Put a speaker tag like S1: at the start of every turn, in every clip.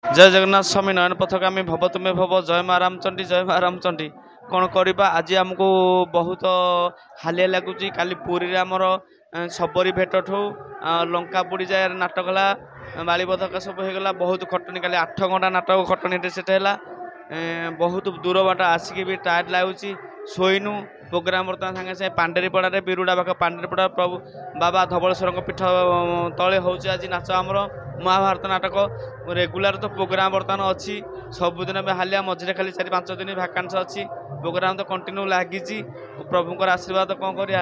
S1: जय जगन्नाथ स्वामी नयन पथगामी भव तुम्हें भव जय माँ रामचंडी जय माँ रामचंडी कौन करवा आज आमको बहुत हालिया लगुच काली पुरी आमर सबरी भेट ठू लंका बुड़ी जाए नाटक है बाड़ीबधक सब होगा बहुत खटनी काली 8 घंटा नाटक खटनी से बहुत दूर बाट आसिक भी टायर्ड लगुच शोनु प्रोग्राम बर्तमान सागे सागे पांडेरीपड़ा बिरुड़ा पाख पांडेरीपड़ा प्रभु बाबा धवलेश्वर पीठ तले हूँ आज नाच आमर महाभारत नाटक रेगुलर तो प्रोग्राम बर्तमान अच्छी सबुदिन भी हालिया मझे खाली 4-5 दिन भैकान्स अच्छी प्रोग्राम तो कंटिन्यू लगी प्रभुंर आशीर्वाद कौन करिया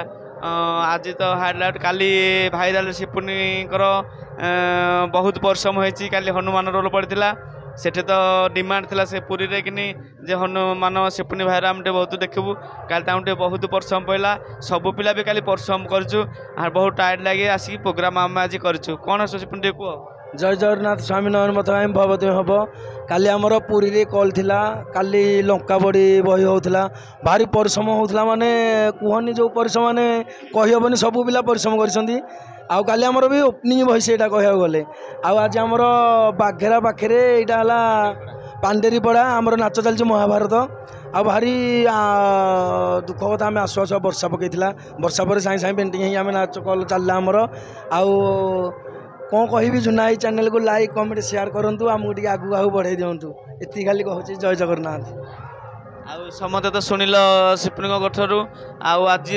S1: आज तो हाइलाइट काली भाईराल शिपुनीकर बहुत परिश्रम होती काली हनुमान रोल पड़ा सेठी तो डिमांड थिला से पुरी रे कि जे हनुमान शिपुनी भाई आम बहुत देखबू काली बहुत परिश्रम पड़ा सब पिला भी काली परिश्रम करचु बहुत टायर्ड लगे आसिक प्रोग्राम आम आज करचु कौन शिपुनी कह
S2: जय जगन्नाथ स्वामी नयन पथगामी भव तुम्हें हम काली आमर पुरी रे कल थिला काली लंका बड़ी बही होता भारी परिश्रम होता माने कहनी जो परिश्रम माने कहीहबनी सब पिला परिश्रम कर आउ काली आमर भी ओपनिंग बही से कह गले आज आमर बाघेरा पाखे यहाँ पांडेरीपड़ा आमर नाच चलती महाभारत आ भारी दुख कथा आम आसु आसु वर्षा पकई वर्षा पर सागे सागे पेंटिंग आम नाच कल चलला आमर आउ कौन कहि जुनाई चैनल को लाइक कमेंट शेयर करूँ आमको टे आगू आगू बढ़ाई दिंतु ये खाली कहूँ जय जगन्नाथ
S1: आउ समते तो शुणिल शिपुनी गठरू आज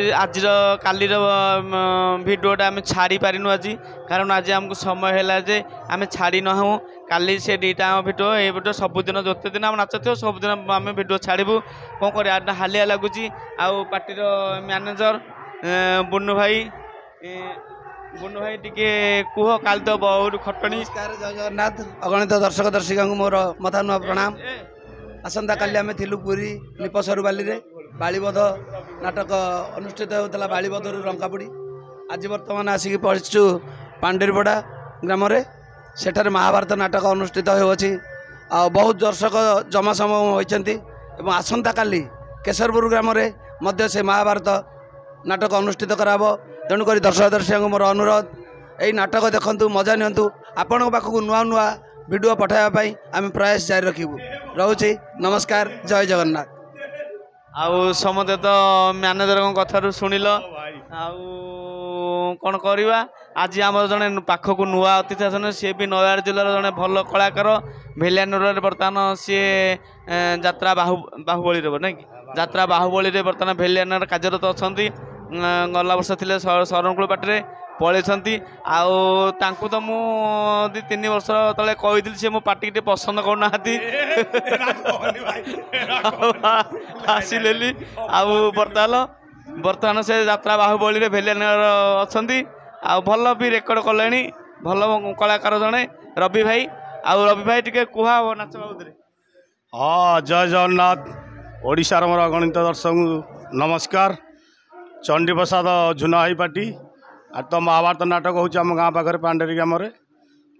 S1: कालीर भिडियोटा आम छाड़ी पारिनु आज कारण आज आमको समय है जे आम छाड़ी नहूँ काली से दुईटा भिडियो ये भिडियो सबुदिन जोते दिन आम नाच थो सबुदिन आम भिडियो छाड़ू कौन कर हालिया लगुच आउ पार्टीर मैनेजर बुनु भाई टिके कुह काल तो बहुत खटनी।
S3: नमस्कार जय जगन्नाथ अगणित दर्शक दर्शिका मोर मथा नुआ प्रणाम। आसंता काली आम थिलु पुरी निपसरू बाली रे बाड़ीबध नाटक अनुष्ठित होता बाड़ीबधर लंकापुड़ी आज बर्तमान आसिक पहुँचु पांडेरीपड़ा ग्राम सेठार महाभारत नाटक अनुष्ठित होती बहुत दर्शक जमासम होती आसंता काली केशरपुर ग्राम से महाभारत नाटक अनुष्ठित कराब तेणुक दर्शक दर्शक मोर अनुरोध यही नाटक देखु मजा नियंतु आपण पाखक नुआ नुआ वीडियो पठाइवाई आम प्रयास जारी रखू रोचे नमस्कार जय जगन्नाथ।
S1: आउ समते तो मैनेजर कथार शुणिल कौन करवा आज आम जड़े पाखक नुआ अतिथि आसन सी भी नयागढ़ जिलार जड़े भल कलाकार भेलियान बर्तमान सी यात्रा बाहुबली ना कि यात्रा बाहुबली बर्तमान भेलियान कार्यरत अच्छा गला वर्ष थे शरणकूल पाटे पलैंती आउ तो मु 2-3 वर्ष तले कही सी मो पार्टी के पसंद करना आसिले बर्तमान से यात्रा बाहुबली भेलियान अच्छा आ भल भी रेकर्ड कले भल कलाकार जड़े रवि भाई आउ रवि भाई टी कुह नाच बाबद।
S4: हाँ जय जगन्नाथ ओडिशार मोर अगणित दर्शक नमस्कार। चंडी प्रसाद झुनाई पार्टी आ तो महाभारत नाटक हो गाँ पाखे पांडेरी ग्राम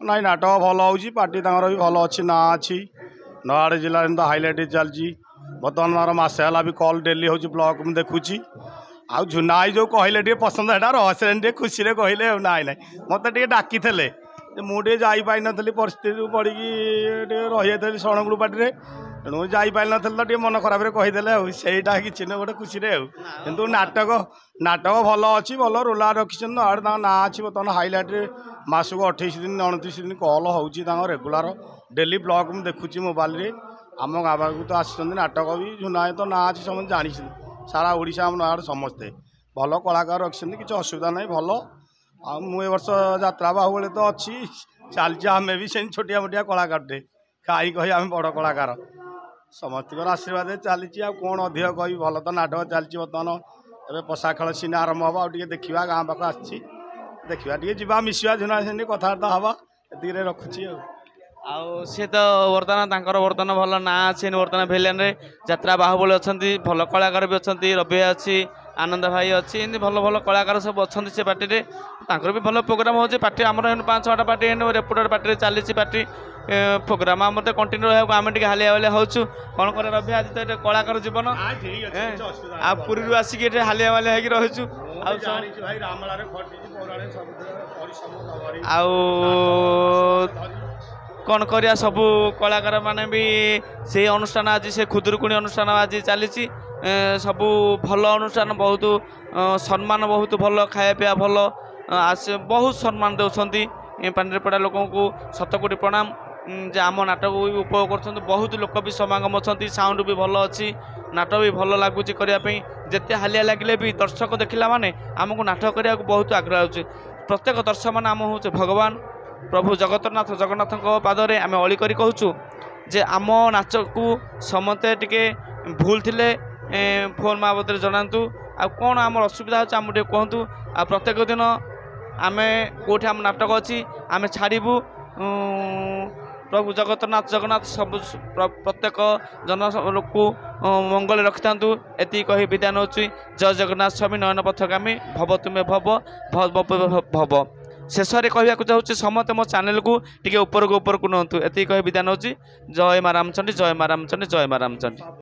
S4: ना नाटक भल हो पार्टी भी भल अच्छी ना अच्छी नयागढ़ जिले में तो हाइलाइट चलती बर्तमान मोर मसे है भी कल डेली हो ब्लॉक में देखुची आउ झुनाई जो कहले टे पसंद है रहस्य टे खुशी कहले ना ना मत डाकी मुझे जापारी नी परिस्थिति पड़ी रही जाती शरणकूल पार्टी तेणु जापारी नी तो मन खराब कहीदे सहीटा कि गोटे खुशी कि नाटक नाटक भल अच्छी भल रोला रखी ना ना अच्छी बर्तमान हाइलाइट मासक 28 दिन 29 दिन कल हो रेगुलार डेली ब्लॉक में देखुची मोबाइल आम गाँव को तो आसी नाटक भी झुनाए तो ना अच्छी समझ जानी सारा ओडिशा आम नयागढ़ समस्ते भल कलाकार रखी किसी असुविधा ना भल आए वर्ष यात्रा बाहुबली तो अच्छी चलती आम भी से छोटिया मोटिया कलाकार टे कहीं कही आम बड़ कलाकार समस्त आशीर्वाद चली कौन अधिक कह भल तो नाटक चलती बर्तमान ए पशा खेल सीन आरंभ हम आगे देखा गाँ पाख आसी देखा जा मिसवा झुना से कथबार्ता हवा ये रखुची
S1: आउ सी तो बर्तमान बर्तमान भल ना अच्छे बर्तमान भेलियान यात्रा बाहुबली अच्छा भल कलाकार भी अच्छा रवि अच्छी आनंद भाई अच्छी भल भल कलाकार सब अच्छा से पार्टी भी भल प्रोग्राम हो पार्टी आम 5-6टा पार्टी रेपुटेड पार्टी चली पार्टी प्रोग्राम आम तो कंटिन्यू रहा आम टे हालिया हालिया हो कौन कर रवि आज तो कलाकार जीवन आ पुरी आसिक हालिया हालिया होगी रहीचु କ'ଣ କରିବା ସବୁ କଳାକାରମାନେ ବି ସେଇ ଅନୁଷ୍ଠାନ ଆଜି ସେ ଖୁଦୁରୁକୁଣୀ ଅନୁଷ୍ଠାନ ଆଜି ଚାଲିଛି ସବୁ ଭଲ ଅନୁଷ୍ଠାନ ବହୁତ ସମ୍ମାନ ବହୁତ ଭଲ ଖାଇବା ପିଇବା ଭଲ ବହୁତ ସମ୍ମାନ ଦେଉଛନ୍ତି ପାଣିରେପଡ଼ା ଲୋକଙ୍କୁ ଶତକୋଟି ପ୍ରଣାମ ଯେ ଆମ ନାଟକ ବି ଉପଭୋଗ କରୁଛନ୍ତି ବହୁତ ଲୋକ ବି ସମାଗମ ଅଛନ୍ତି ସାଉଣ୍ଡ ବି ଭଲ ଅଛି ନାଟକ ବି ଭଲ ଲାଗୁଛି କରିବା ପାଇଁ ଯେତେ ହାଲିଆ ଲାଗିଲେ ବି ଦର୍ଶକ ଦେଖିଲା ମାନେ ଆମକୁ ନାଟକ କରିବାକୁ ବହୁତ ଆଗ୍ରହ ହେଉଛି ପ୍ରତ୍ୟେକ ଦର୍ଶକ ମାନେ ଆମ ହେଉଛି ଭଗବାନ ପ୍ରଭୁ ଜଗନ୍ନାଥଙ୍କ ପାଦରେ ଆମେ ଅଳି କରି କହୁଛୁ ଯେ ଆମ ନାଚକୁ ସମସ୍ତେ ଟିକେ ଭୁଲ ଥିଲେ ଫୋନ୍ ବାବଦରେ ଜଣାନ୍ତୁ ଆଉ କ'ଣ ଆମର ଅସୁବିଧା ହେଉଛି ଆମକୁ ଟିକେ କୁହନ୍ତୁ ଆଉ ପ୍ରତ୍ୟେକ ଦିନ ଆମେ କେଉଁଠି ଆମ ନାଟକ ଅଛି ଆମେ ଛାଡ଼ିବୁ ପ୍ରଭୁ ଜଗନ୍ନାଥ ସବୁ ପ୍ରତ୍ୟେକ ଲୋକକୁ ମଙ୍ଗଳରେ ରଖିଥାନ୍ତୁ ଏତିକି କହି ବିଦାୟ ନେଉଛି ଜୟ ଜଗନ୍ନାଥ ସ୍ୱାମୀ ନୟନ ପଥଗାମୀ ଭବ ତୁମେ ଭବ ଭବ ଶେଷରେ କହିବାକୁ ଚାହୁଁଛି ସମସ୍ତେ ମୋ ଚ୍ୟାନେଲକୁ ଟିକେ ଉପରକୁ ନିଅନ୍ତୁ ଏତିକି କହି ବିଦାୟ ନେଉଛି ଜୟ ମା ରାମଚଣ୍ଡୀ ଜୟ ମା ରାମଚଣ୍ଡୀ ଜୟ ମା ରାମଚଣ୍ଡୀ।